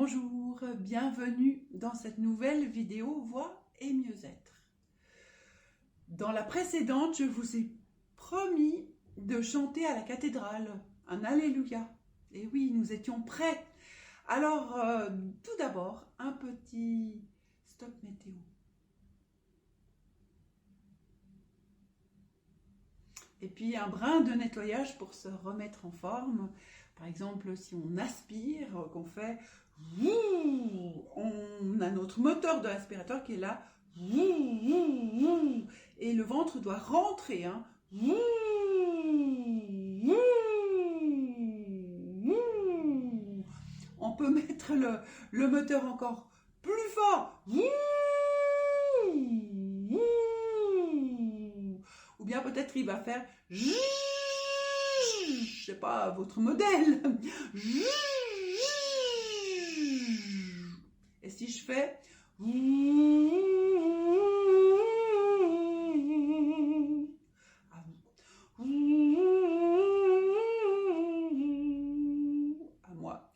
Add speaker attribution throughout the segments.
Speaker 1: Bonjour, bienvenue dans cette nouvelle vidéo Voix et mieux-être. Dans la précédente, je vous ai promis de chanter à la cathédrale un Alléluia. Et oui, nous étions prêts. Alors, tout d'abord, un petit stop météo. Et puis un brin de nettoyage pour se remettre en forme. Par exemple, si on aspire, qu'on fait, on a notre moteur de l'aspirateur qui est là, et le ventre doit rentrer. Hein. On peut mettre le moteur encore plus fort. Ou bien peut-être il va faire, je sais pas, votre modèle. Et si je fais, à moi.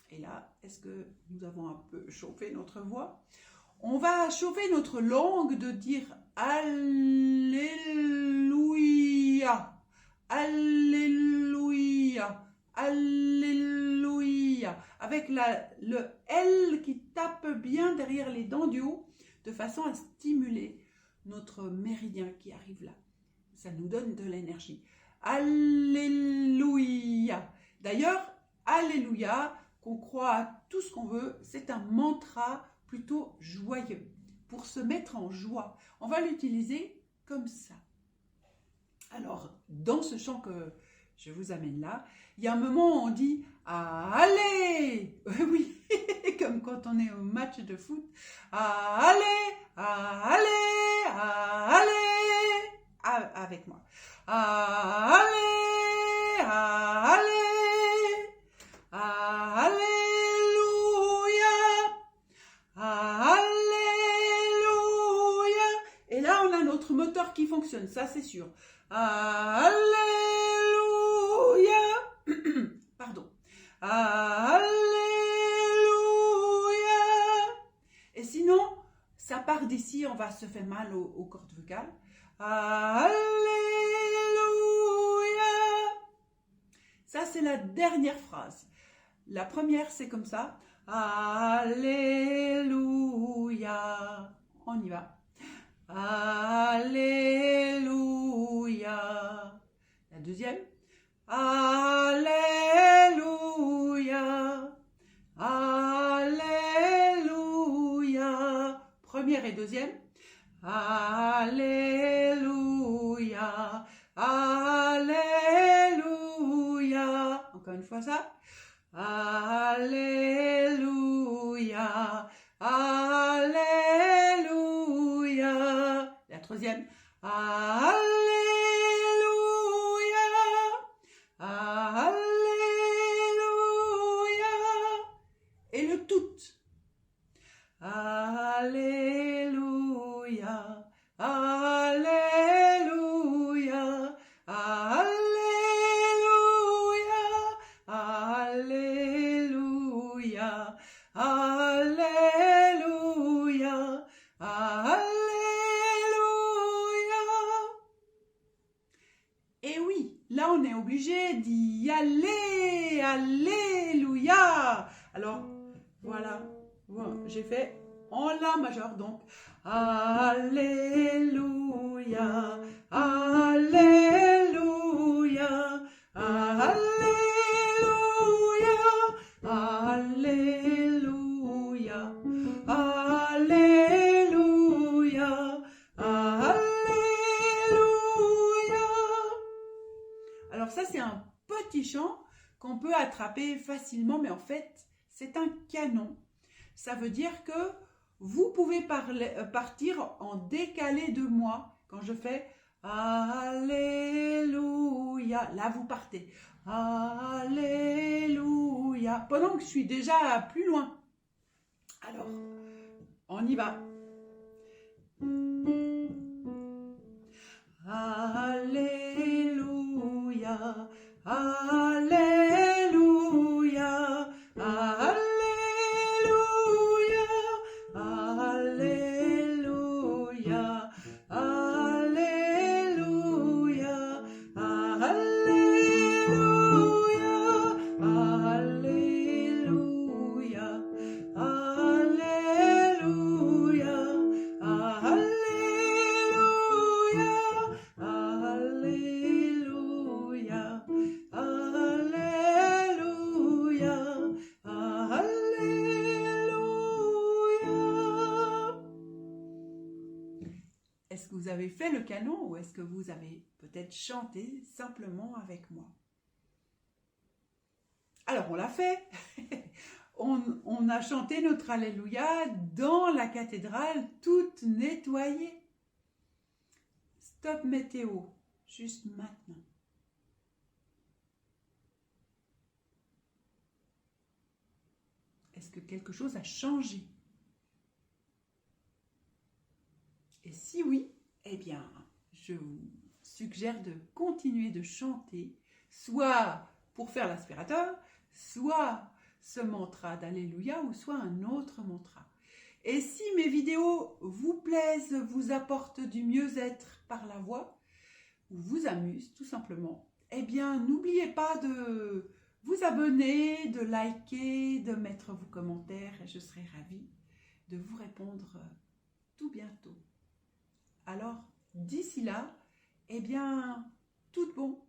Speaker 1: Et là, est-ce que nous avons un peu chauffé notre voix? On va chauffer notre langue de dire Alléluia, Alléluia, Alléluia, avec le L qui tape bien derrière les dents du haut, de façon à stimuler notre méridien qui arrive là. Ça nous donne de l'énergie. Alléluia. D'ailleurs, Alléluia, qu'on croit à tout ce qu'on veut, c'est un mantra plutôt joyeux, pour se mettre en joie. On va l'utiliser comme ça. Alors, dans ce chant que je vous amène là, il y a un moment où on dit « Allez !» Oui, comme quand on est au match de foot. « Allez, allez, allez !» Avec moi. « Allez, allez, allez !» Et là, on a notre moteur qui fonctionne, ça c'est sûr. Alléluia. Pardon. Alléluia. Et sinon, ça part d'ici, on va se faire mal aux cordes vocales. Alléluia. Ça, c'est la dernière phrase. La première, c'est comme ça. Alléluia. On y va. Alléluia. La deuxième. Alléluia. Alléluia. Première et deuxième. Alléluia. Alléluia. Encore une fois ça. Alléluia. Alléluia. La troisième. Alléluia. Alléluia. Et le tout. Alléluia. Alléluia. Alléluia. Alléluia. Alléluia. Alléluia. Et oui, là on est obligé d'y aller. Alléluia. Alors, voilà. Bon, j'ai fait en La majeur, donc. Alléluia. Alléluia. Alléluia. Alléluia. Alléluia. Alléluia. Alors ça, c'est un petit chant qu'on peut l'attraper facilement, mais en fait, c'est un canon. Ça veut dire que vous pouvez partir en décalé de moi. Quand je fais Alléluia, là vous partez. Alléluia. Pendant que je suis déjà plus loin. Alors, on y va. Alléluia, Alléluia, Alléluia, Alléluia, Alléluia, Alléluia, Alléluia, Alléluia, Alléluia, Alléluia. Est-ce que vous avez fait le canon ou est-ce que vous avez peut-être chanté simplement avec moi? Alors, on l'a fait. On a chanté notre Alléluia dans la cathédrale toute nettoyée. Stop météo, juste maintenant. Est-ce que quelque chose a changé? Et si oui, eh bien, je vous suggère de continuer de chanter, soit pour faire l'aspirateur, soit ce mantra d'Alléluia ou soit un autre mantra. Et si mes vidéos vous plaisent, vous apportent du mieux-être par la voix, ou vous amusent tout simplement, eh bien n'oubliez pas de vous abonner, de liker, de mettre vos commentaires et je serai ravie de vous répondre tout bientôt. Alors, d'ici là, eh bien, tout bon.